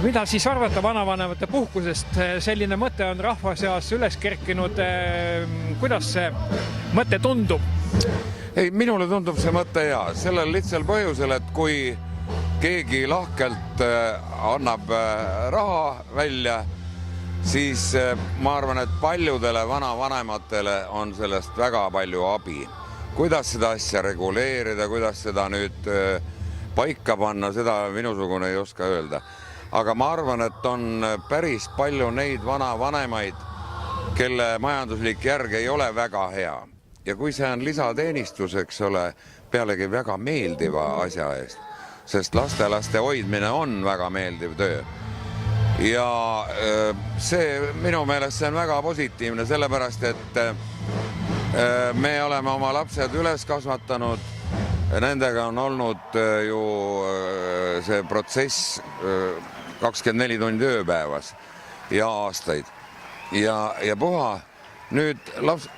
Mida siis arvata vanavanemate puhkusest? Selline mõte on rahva seas üles kerkinud. Kuidas see mõte tundub? Ei, minule tundub see mõte hea. Sellel lihtsal põhjusel, et kui keegi lahkelt annab raha välja, siis ma arvan, et paljudele vanavanematele on sellest väga palju abi. Kuidas seda asja reguleerida, kuidas seda nüüd paika panna, seda minusugune ei oska öelda. Aga ma arvan, et on päris palju neid vanavanemaid, kelle majanduslik järg ei ole väga hea. Ja kui see on lisateenistus, eks ole, pealegi väga meeldiva asja eest, sest lastelaste hoidmine on väga meeldiv töö. Ja see minu meelest see on väga positiivne, sellepärast, et me oleme oma lapsed üles kasvatanud. Nendega on olnud ju see protsess 24 tundi ööpäevas ja aastaid ja puha. Nüüd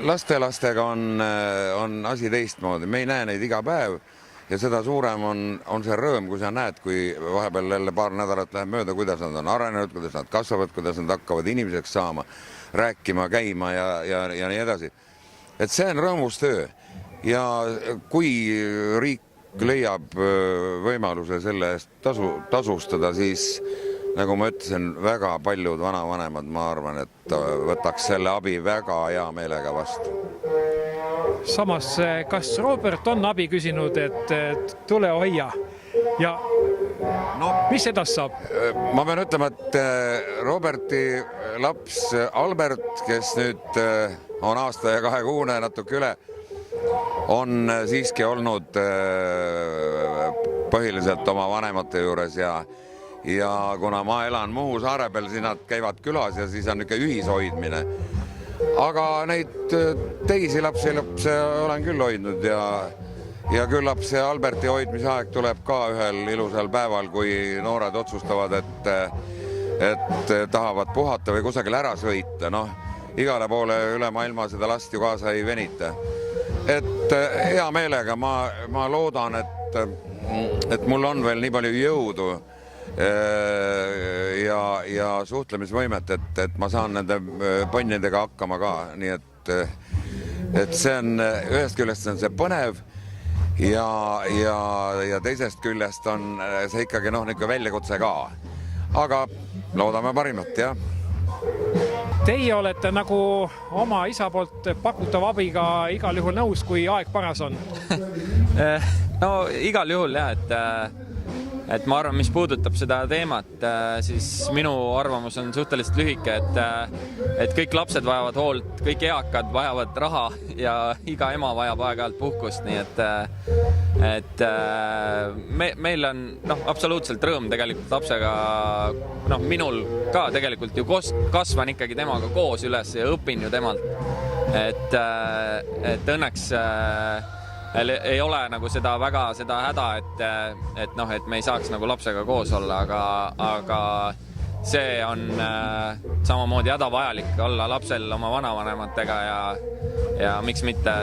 lastelastega on asi teistmoodi. Me ei näe neid iga päev ja seda suurem on see rõõm, kui sa näed, kui vahepeal jälle paar nädalat läheb mööda, kuidas nad on arenenud, kuidas nad kasvavad, kuidas nad hakkavad inimeseks saama, rääkima, käima ja nii edasi. Et see on rõõmus töö ja kui riik leiab võimaluse selle eest tasustada, siis nagu ma ütlesin, väga paljud vanavanemad, ma arvan, et võtaks selle abi väga hea meelega vastu. Samas, kas Robert on abi küsinud, et tule hoia ja mis edas saab? Ma pean ütlema, et Roberti laps Albert, kes nüüd on aasta ja 2 kuune natuke üle, on siiski olnud põhiliselt oma vanemate juures ja kuna ma elan Muhu saare peal, siis nad käivad külas ja siis on niisugune ühishoidmine. Aga neid teisi lapsi olen küll hoidnud ja küllap see Alberti hoidmise aeg tuleb ka ühel ilusal päeval, kui noored otsustavad, et tahavad puhata või kusagil ära sõita. Igale poole üle maailma seda last ju kaasa ei venita. Et hea meelega ma loodan, et mul on veel nii palju jõudu ja suhtlemisvõimet, et ma saan nende ponnidega hakkama ka. Nii et see on, ühest küljest on see põnev ja teisest küljest on see ikkagi niisugune väljakutse ka. Aga loodame parimat, jah. Teie olete nagu oma isa poolt pakutav abiga igal juhul nõus, kui aeg paras on? No igal juhul jah, et ma arvan, mis puudutab seda teemat, siis minu arvamus on suhteliselt lühike, et kõik lapsed vajavad hoolt, kõik eakad vajavad raha ja iga ema vajab aeg-ajalt puhkust, nii et meil on absoluutselt rõõm tegelikult lapsega, minul ka tegelikult ju kasvan ikkagi temaga koos üles ja õpin ju temalt, et õnneks ei ole nagu seda häda, et me ei saaks nagu lapsega koos olla, aga see on samamoodi hädavajalik olla lapsel oma vanavanematega ja miks mitte.